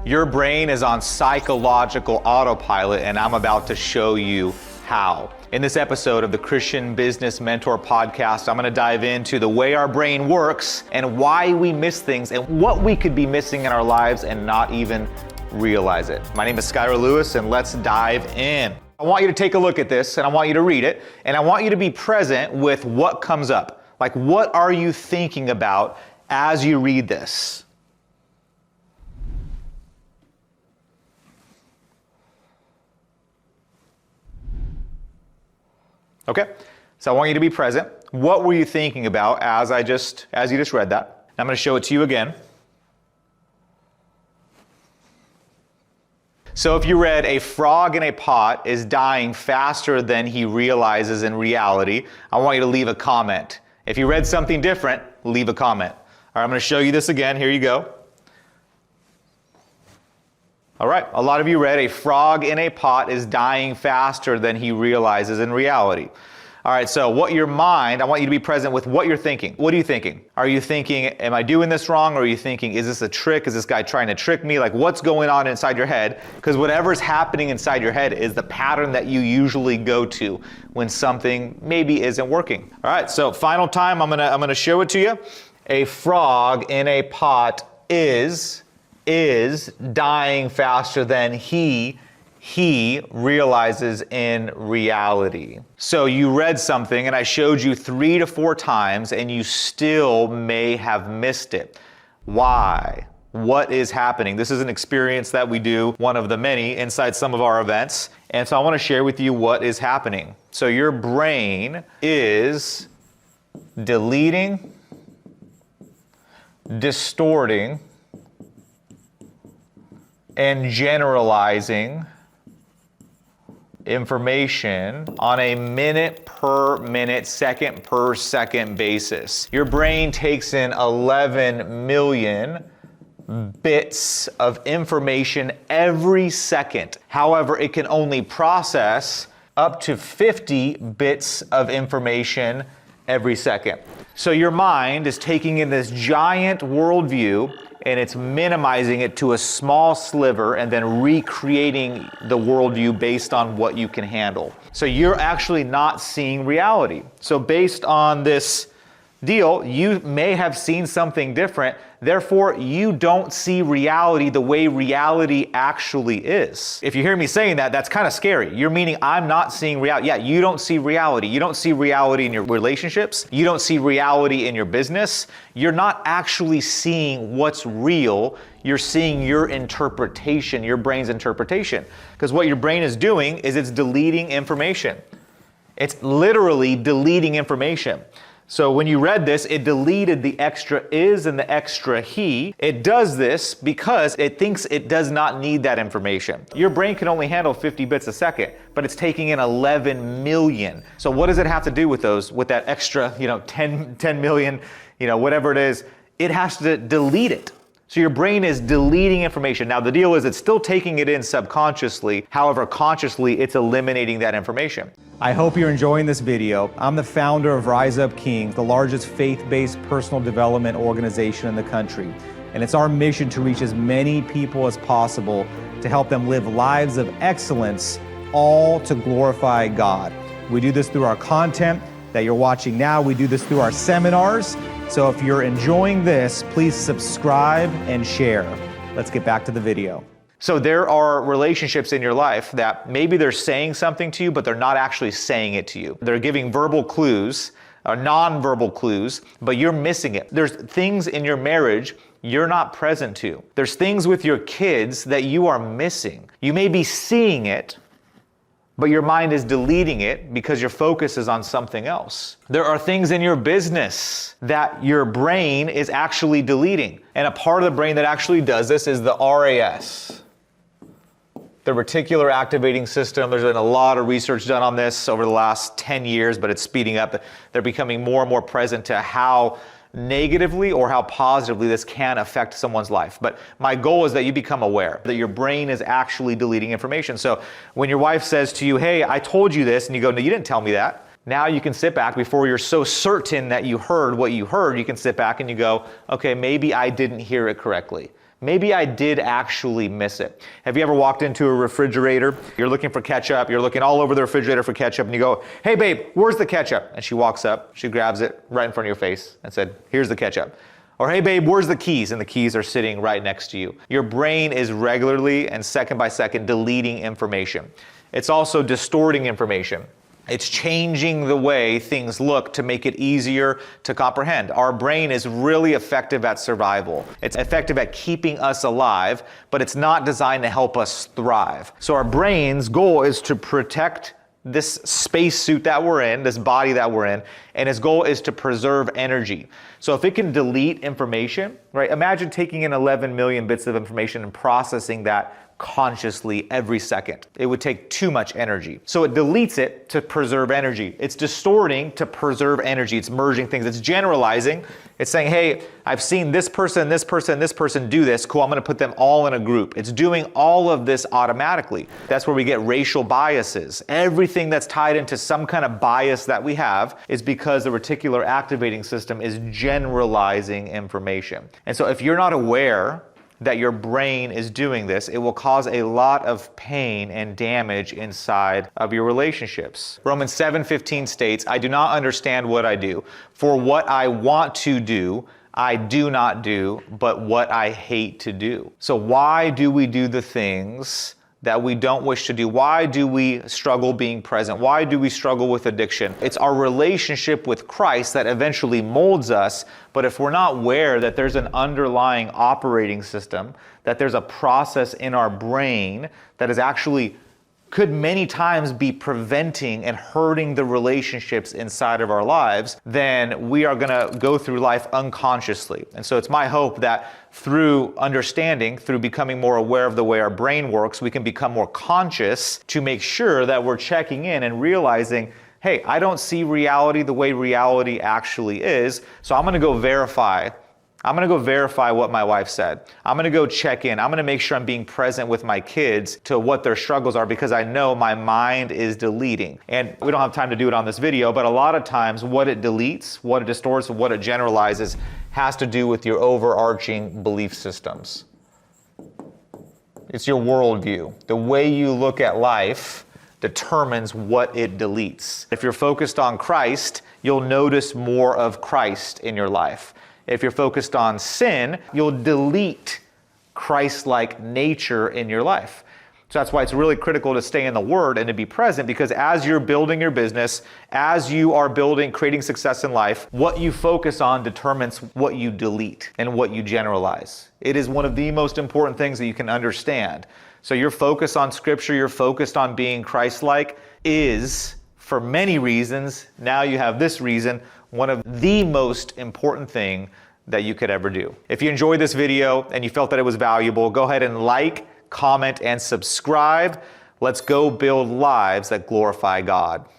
Your brain is on psychological autopilot, and I'm about to show you how. In this episode of the Christian Business Mentor Podcast, I'm going to dive into the way our brain works and why we miss things and what we could be missing in our lives and not even realize it. My name is Skylar Lewis, and let's dive in. I want you to take a look at this, and I want you to read it, and I want you to be present with what comes up. Like, what are you thinking about as you read this? Okay, so I want you to be present. What were you thinking about as you just read that? I'm going to show it to you again. So if you read, a frog in a pot is dying faster than he realizes in reality, I want you to leave a comment. If you read something different, leave a comment. All right, I'm going to show you this again. Here you go. All right, a lot of you read, a frog in a pot is dying faster than he realizes in reality. All right, so I want you to be present with what you're thinking. What are you thinking? Are you thinking, am I doing this wrong? Or are you thinking, is this a trick? Is this guy trying to trick me? Like, what's going on inside your head? Because whatever's happening inside your head is the pattern that you usually go to when something maybe isn't working. All right, so final time, I'm gonna show it to you. A frog in a pot is dying faster than he realizes in reality. So you read something and I showed you 3 to 4 times and you still may have missed it. Why? What is happening? This is an experience that we do, one of the many, inside some of our events. And so I want to share with you what is happening. So your brain is deleting, distorting, and generalizing information on a minute per minute, second per second basis. Your brain takes in 11 million bits of information every second. However, it can only process up to 50 bits of information every second. So your mind is taking in this giant worldview and it's minimizing it to a small sliver and then recreating the worldview based on what you can handle. So you're actually not seeing reality. So based on this deal, you may have seen something different. Therefore, you don't see reality the way reality actually is. If you hear me saying that, that's kind of scary. You're meaning I'm not seeing reality. Yeah, you don't see reality. You don't see reality in your relationships. You don't see reality in your business. You're not actually seeing what's real. You're seeing your interpretation, your brain's interpretation. Because what your brain is doing is it's deleting information. It's literally deleting information. So when you read this, it deleted the extra is and the extra he. It does this because it thinks it does not need that information. Your brain can only handle 50 bits a second, but it's taking in 11 million. So what does it have to do with that extra, 10 million, whatever it is? It has to delete it. So your brain is deleting information. Now the deal is it's still taking it in subconsciously. However, consciously, it's eliminating that information. I hope you're enjoying this video. I'm the founder of Rise Up Kings, the largest faith-based personal development organization in the country. And it's our mission to reach as many people as possible to help them live lives of excellence, all to glorify God. We do this through our content that you're watching now. We do this through our seminars. So if you're enjoying this, please subscribe and share. Let's get back to the video. So there are relationships in your life that maybe they're saying something to you, but they're not actually saying it to you. They're giving verbal clues, or non-verbal clues, but you're missing it. There's things in your marriage you're not present to. There's things with your kids that you are missing. You may be seeing it, but your mind is deleting it because your focus is on something else. There are things in your business that your brain is actually deleting. And a part of the brain that actually does this is the RAS, the reticular activating system. There's been a lot of research done on this over the last 10 years, but it's speeding up. They're becoming more and more present to how negatively or how positively this can affect someone's life. But my goal is that you become aware that your brain is actually deleting information. So when your wife says to you, hey, I told you this, and you go, no, you didn't tell me that. Now you can sit back before you're so certain that you heard what you heard. You can sit back and you go, okay, maybe I didn't hear it correctly. maybe I did actually miss it. Have you ever walked into a refrigerator? You're looking for ketchup, you're looking all over the refrigerator for ketchup, and you go, hey babe, where's the ketchup? And she walks up, she grabs it right in front of your face and said, here's the ketchup. Or hey babe, where's the keys? And the keys are sitting right next to you. Your brain is regularly and second by second deleting information. It's also distorting information. It's changing the way things look to make it easier to comprehend. Our brain is really effective at survival. It's effective at keeping us alive, but it's not designed to help us thrive. So our brain's goal is to protect this spacesuit that we're in, this body that we're in, and its goal is to preserve energy. So if it can delete information, right? Imagine taking in 11 million bits of information and processing that consciously every second. It would take too much energy. So it deletes it to preserve energy. It's distorting to preserve energy. It's merging things. It's generalizing. It's saying, hey, I've seen this person, this person, this person do this. Cool, I'm going to put them all in a group. It's doing all of this automatically. That's where we get racial biases. Everything that's tied into some kind of bias that we have is because the reticular activating system is generalizing information. And so if you're not aware that your brain is doing this, it will cause a lot of pain and damage inside of your relationships. Romans 7:15 states, I do not understand what I do. For what I want to do, I do not do, but what I hate to do. So why do we do the things that we don't wish to do? Why do we struggle being present? Why do we struggle with addiction? It's our relationship with Christ that eventually molds us, but if we're not aware that there's an underlying operating system, that there's a process in our brain that is actually could many times be preventing and hurting the relationships inside of our lives, then we are gonna go through life unconsciously. And so it's my hope that through understanding, through becoming more aware of the way our brain works, we can become more conscious to make sure that we're checking in and realizing, hey, I don't see reality the way reality actually is, so I'm gonna go verify. I'm gonna go verify what my wife said. I'm gonna go check in. I'm gonna make sure I'm being present with my kids to what their struggles are because I know my mind is deleting. And we don't have time to do it on this video, but a lot of times what it deletes, what it distorts, what it generalizes has to do with your overarching belief systems. It's your worldview. The way you look at life determines what it deletes. If you're focused on Christ, you'll notice more of Christ in your life. If you're focused on sin, you'll delete Christ-like nature in your life. So that's why it's really critical to stay in the Word and to be present, because as you're building your business, as you are creating success in life, what you focus on determines what you delete and what you generalize. It is one of the most important things that you can understand. So your focus on Scripture, your focus on being Christ-like is, for many reasons, now you have this reason, one of the most important thing that you could ever do. If you enjoyed this video and you felt that it was valuable, go ahead and like, comment, and subscribe. Let's go build lives that glorify God.